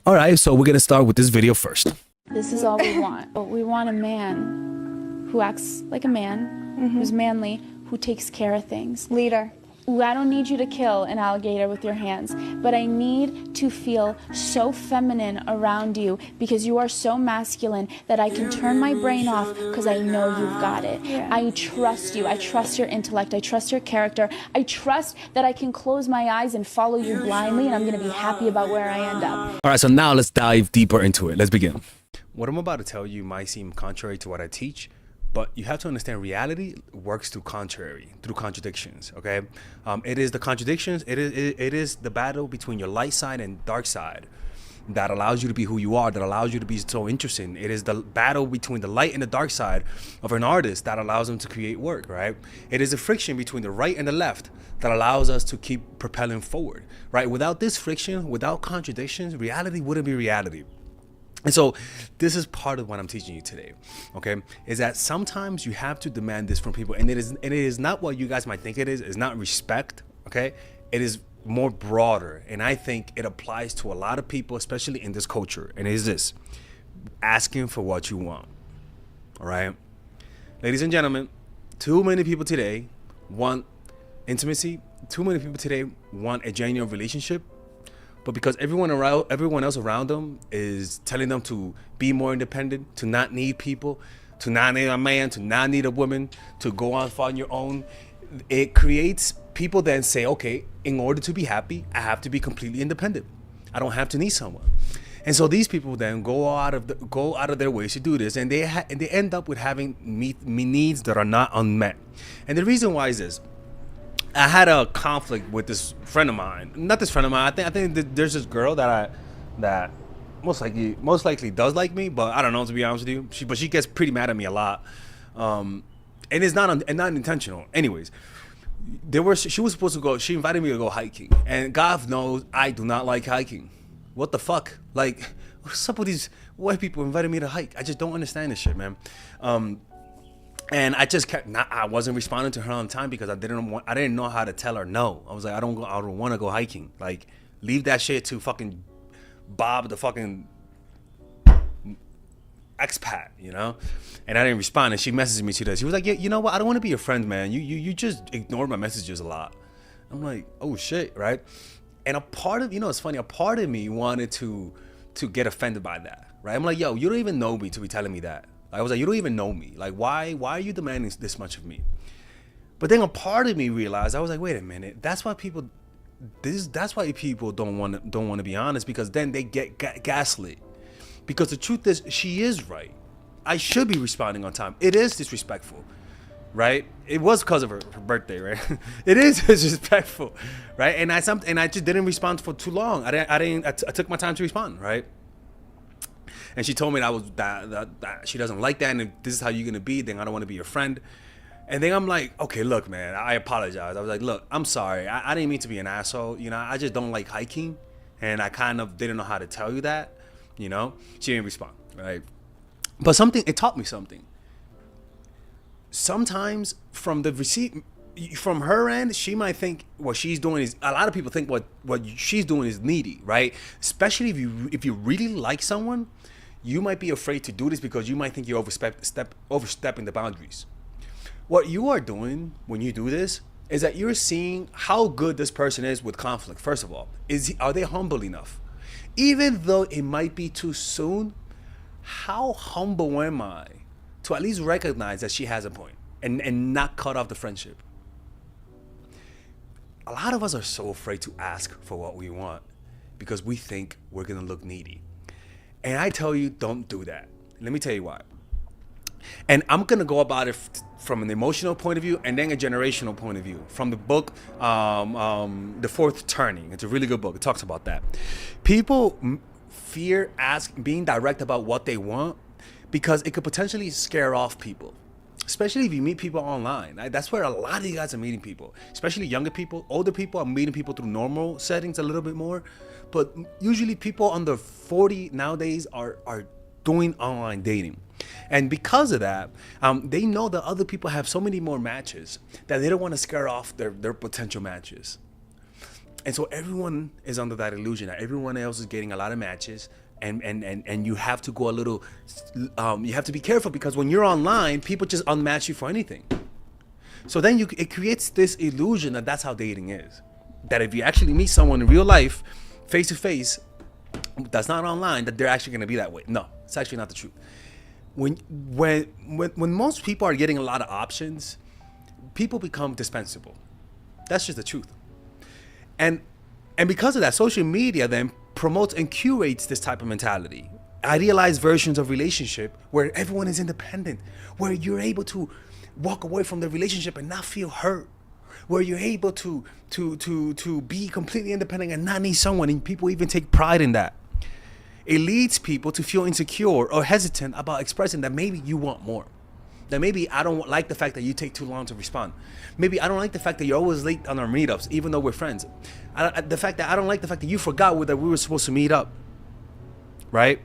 All right, so we're gonna start with this video first. This is all we want. We want a man who acts like a man, who's manly, who takes care of things. Leader. Ooh, I don't need you to kill an alligator with your hands, but I need to feel so feminine around you because you are so masculine that I can turn my brain off because I know you've got it. Yeah. I trust you. I trust your intellect. I trust your character. I trust that I can close my eyes and follow you blindly, and I'm going to be happy about where I end up. All right, so now let's dive deeper into it. Let's begin. What I'm about to tell you might seem contrary to what I teach, but you have to understand reality works through contradictions, okay? It is the contradictions, it is the battle between your light side and dark side that allows you to be who you are, that allows you to be so interesting. It is the battle between the light and the dark side of an artist that allows them to create work, right? It is the friction between the right and the left that allows us to keep propelling forward, right? Without this friction, without contradictions, reality wouldn't be reality. And so this is part of what I'm teaching you today, okay? Is that sometimes you have to demand this from people, and it is not what you guys might think it is. It's not respect, okay? It is more broader, and I think it applies to a lot of people, especially in this culture, and it is this: asking for what you want, all right? Ladies and gentlemen, too many people today want intimacy. Too many people today want a genuine relationship. But because everyone else around them is telling them to be more independent, to not need people, to not need a man, to not need a woman, to go on on your own, it creates people then say, okay, in order to be happy, I have to be completely independent. I don't have to need someone. And so these people then go out of their ways to do this, and they end up with having needs that are not unmet. And the reason why is this: I had a conflict with this friend of mine. Not this friend of mine. I think there's this girl that most likely does like me, but I don't know, to be honest with you. But she gets pretty mad at me a lot, and it's not intentional. Anyways, she was supposed to go. She invited me to go hiking, and God knows I do not like hiking. What the fuck? Like, what's up with these white people inviting me to hike? I just don't understand this shit, man. And I just I wasn't responding to her on time because I didn't know how to tell her no. I was like, I don't want to go hiking. Like, leave that shit to fucking Bob, the fucking expat, you know? And I didn't respond, and she messaged me to this. She was like, yeah, you know what? I don't want to be your friend, man. You just ignore my messages a lot. I'm like, oh shit, right? And a part of, it's funny, a part of me wanted to get offended by that, right? I'm like, yo, you don't even know me to be telling me that. I was like, you don't even know me. Like, why are you demanding this much of me? But then a part of me realized, I was like, wait a minute. That's why people don't want to be honest, because then they get gaslit. Because the truth is, she is right. I should be responding on time. It is disrespectful, right? It was because of her birthday, right? It is disrespectful, right? And I just didn't respond for too long. I took my time to respond, right? And she told me that she doesn't like that, and if this is how you're gonna be, then I don't want to be your friend. And then I'm like, okay, look, man, I apologize. I was like, look, I'm sorry. I didn't mean to be an asshole. I just don't like hiking, and I kind of didn't know how to tell you that. She didn't respond, right? But it taught me something. Sometimes from her end, she might think what she's doing is, a lot of people think what she's doing is needy, right? Especially if you really like someone, you might be afraid to do this because you might think you're overstepping the boundaries. What you are doing when you do this is that you're seeing how good this person is with conflict. First of all, are they humble enough? Even though it might be too soon, how humble am I to at least recognize that she has a point and not cut off the friendship? A lot of us are so afraid to ask for what we want because we think we're gonna look needy. And I tell you, don't do that. Let me tell you why. And I'm gonna go about it from an emotional point of view and then a generational point of view. From the book, The Fourth Turning. It's a really good book. It talks about that. People fear being direct about what they want because it could potentially scare off people. Especially if you meet people online. That's where a lot of you guys are meeting people. Especially younger people. Older people are meeting people through normal settings a little bit more. But usually people under 40 nowadays are doing online dating. And because of that, they know that other people have so many more matches that they don't want to scare off their potential matches. And so everyone is under that illusion that everyone else is getting a lot of matches, and you have to go a little, you have to be careful, because when you're online, people just unmatch you for anything. So then it creates this illusion that that's how dating is. That if you actually meet someone in real life, face to face, that's not online, that they're actually going to be that way. No, it's actually not the truth. When most people are getting a lot of options, people become dispensable. That's just the truth. And because of that, social media then promotes and curates this type of mentality. Idealized versions of relationship where everyone is independent, where you're able to walk away from the relationship and not feel hurt, where you're able to be completely independent and not need someone, and people even take pride in that. It leads people to feel insecure or hesitant about expressing that maybe you want more. That maybe I don't like the fact that you take too long to respond. Maybe I don't like the fact that you're always late on our meetups, even though we're friends. The fact that I don't like the fact that you forgot that we were supposed to meet up, right?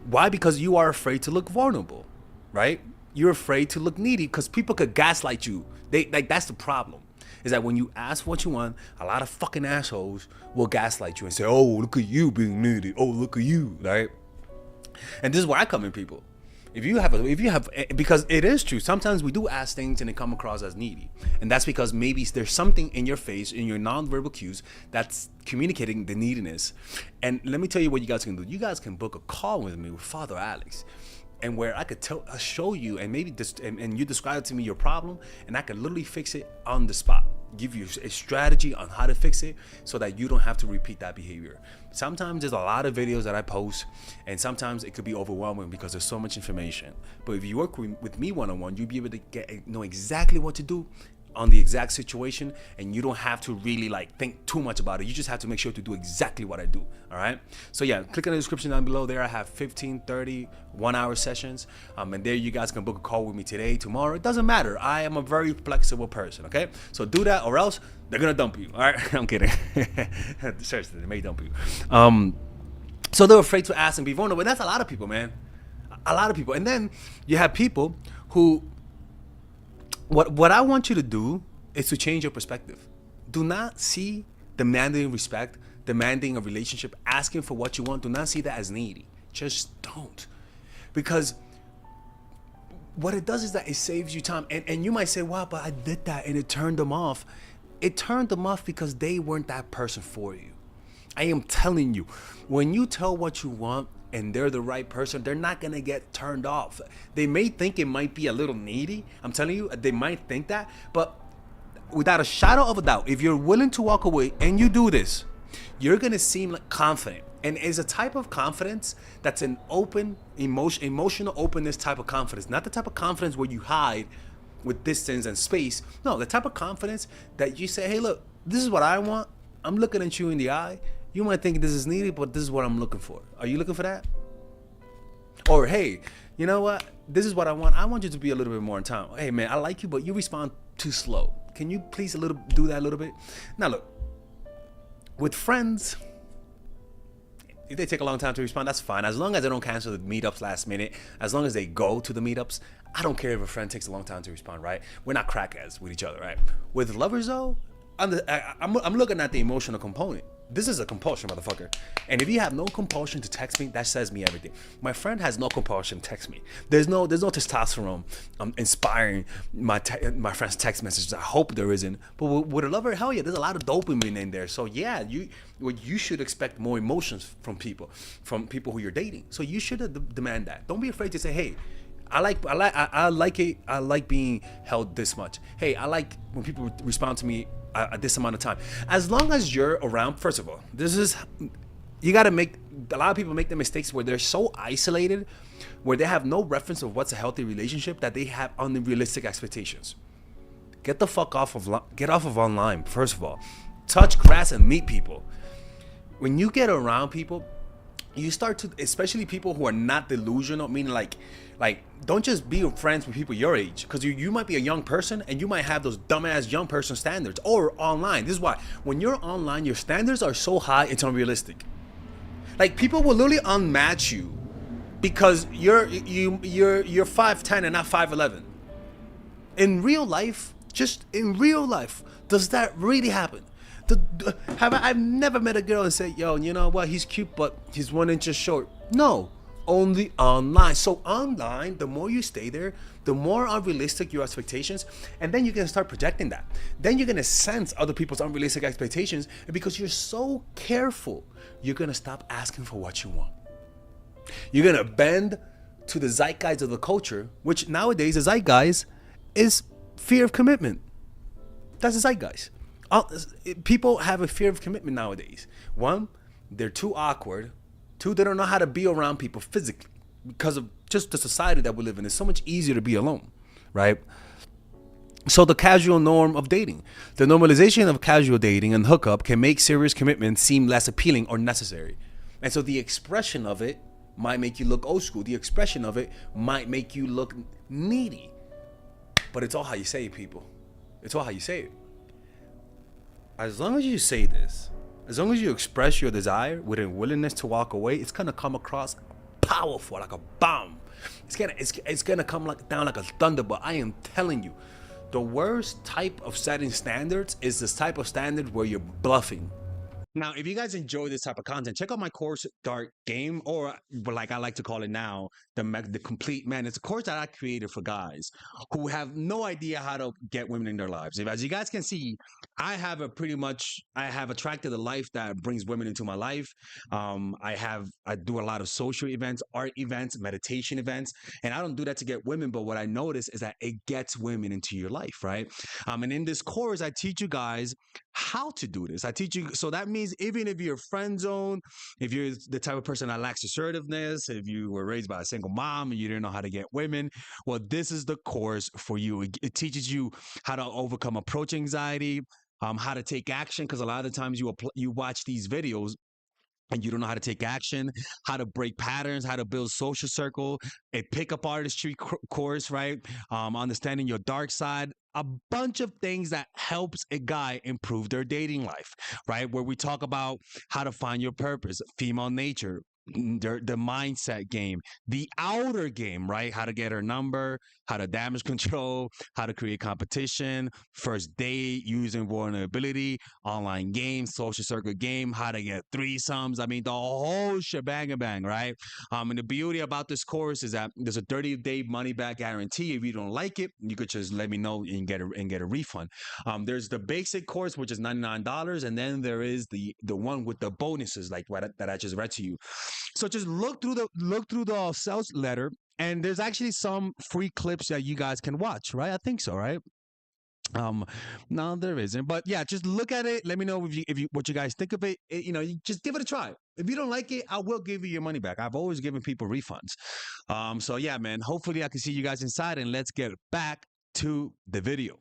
Why? Because you are afraid to look vulnerable, right? You're afraid to look needy because people could gaslight you. That's the problem. Is that when you ask what you want, a lot of fucking assholes will gaslight you and say, "Oh, look at you being needy. Oh, look at you," right? And this is where I come in, people. If you have, because it is true. Sometimes we do ask things and they come across as needy, and that's because maybe there's something in your face, in your nonverbal cues, that's communicating the neediness. And let me tell you what you guys can do. You guys can book a call with me, with Father Alex, and where I could show you, and maybe and you describe to me your problem, and I could literally fix it on the spot. Give you a strategy on how to fix it so that you don't have to repeat that behavior. Sometimes there's a lot of videos that I post, and sometimes it could be overwhelming because there's so much information. But if you work with me one-on-one, you'll be able to know exactly what to do on the exact situation, and you don't have to really think too much about it. You just have to make sure to do exactly what I do. All right, so yeah, click in the description down below. There I have 15, 30, 1 hour sessions, and there you guys can book a call with me today, tomorrow. It doesn't matter. I am a very flexible person. Okay, so do that, or else they're gonna dump you. All right, I'm kidding. Seriously, they may dump you. So they're afraid to ask and be vulnerable. And that's a lot of people, man. A lot of people. And then you have people who, what I want you to do is to change your perspective. Do not see demanding respect, demanding a relationship, asking for what you want. Do not see that as needy. Just don't. Because what it does is that it saves you time. And you might say, wow, but I did that and it turned them off. It turned them off because they weren't that person for you. I am telling you, when you tell what you want and they're the right person, they're not gonna get turned off. They may think it might be a little needy. I'm telling you, they might think that, but without a shadow of a doubt, if you're willing to walk away and you do this, you're gonna seem confident. And it's a type of confidence that's an open, emotional openness type of confidence. Not the type of confidence where you hide with distance and space. No, the type of confidence that you say, hey, look, this is what I want. I'm looking at you in the eye. You might think this is needed, but this is what I'm looking for. Are you looking for that? Or, hey, you know what? This is what I want. I want you to be a little bit more in time. Hey, man, I like you, but you respond too slow. Can you please do that a little bit? Now, look, with friends, if they take a long time to respond, that's fine. As long as they don't cancel the meetups last minute, as long as they go to the meetups, I don't care if a friend takes a long time to respond, right? We're not crackheads with each other, right? With lovers, though, I'm looking at the emotional component. This is a compulsion, motherfucker. And if you have no compulsion to text me, that says me everything. My friend has no compulsion to text me. There's no testosterone inspiring my friend's text messages. I hope there isn't. But with a lover, hell yeah, there's a lot of dopamine in there. So yeah, you should expect more emotions from people who you're dating. So you should demand that. Don't be afraid to say, hey, I like being held this much. Hey, I like when people respond to me at this amount of time. As long as you're around, first of all, you got to make, a lot of people make the mistakes where they're so isolated, where they have no reference of what's a healthy relationship, that they have unrealistic expectations. Get off of online, first of all. Touch grass and meet people. When you get around people, you start to, especially people who are not delusional, meaning like don't just be friends with people your age, because you might be a young person and you might have those dumbass young person standards. Or online, this is why when you're online, your standards are so high it's unrealistic. Like, people will literally unmatch you because you're 5'10" and not 5'11". In real life, does that really happen? I've never met a girl and say, yo, you know what, he's cute, but he's 1 inch short. No, only online. So online, the more you stay there, the more unrealistic your expectations, and then you're gonna start projecting that. Then you're gonna sense other people's unrealistic expectations, and because you're so careful, you're gonna stop asking for what you want. You're gonna bend to the zeitgeist of the culture, which nowadays the zeitgeist is fear of commitment. That's the zeitgeist. People have a fear of commitment nowadays. One, they're too awkward. Two, they don't know how to be around people physically because of just the society that we live in. It's so much easier to be alone, right? So the casual norm of dating, the normalization of casual dating and hookup can make serious commitment seem less appealing or necessary. And so the expression of it might make you look old school. The expression of it might make you look needy. But it's all how you say it, people. It's all how you say it. As long as you say this, as long as you express your desire with a willingness to walk away, it's gonna come across powerful, like a bomb. It's gonna come down like a thunderbolt. I am telling you, the worst type of setting standards is this type of standard where you're bluffing. Now, if you guys enjoy this type of content, check out my course, Dark Game, or like I like to call it now, the Complete Man. It's a course that I created for guys who have no idea how to get women in their lives. As you guys can see, I have attracted a life that brings women into my life. I do a lot of social events, art events, meditation events, and I don't do that to get women. But what I notice is that it gets women into your life, right? And in this course, I teach you guys how to do this. I teach you, so that means even if you're friend zone, if you're the type of person that lacks assertiveness, if you were raised by a single mom and you didn't know how to get women, well, this is the course for you. It teaches you how to overcome approach anxiety, how to take action, because a lot of the times you watch these videos and you don't know how to take action, how to break patterns, how to build social circle, a pickup artistry course, right? Understanding your dark side, a bunch of things that helps a guy improve their dating life, right? Where we talk about how to find your purpose, female nature, the mindset game, the outer game, right? How to get her number, how to damage control, how to create competition, first date, using vulnerability, online games, social circle game, how to get threesomes. I mean, the whole shebang bang, right? And the beauty about this course is that there's a 30-day money back guarantee. If you don't like it, you could just let me know and get a refund. There's the basic course, which is $99, and then there is the one with the bonuses, like that I just read to you. So just look through the sales letter, and there's actually some free clips that you guys can watch, right? I think so, right? No, there isn't, but yeah, just look at it. Let me know if you what you guys think of it. You just give it a try. If you don't like it, I will give you your money back. I've always given people refunds. So yeah, man. Hopefully, I can see you guys inside, and let's get back to the video.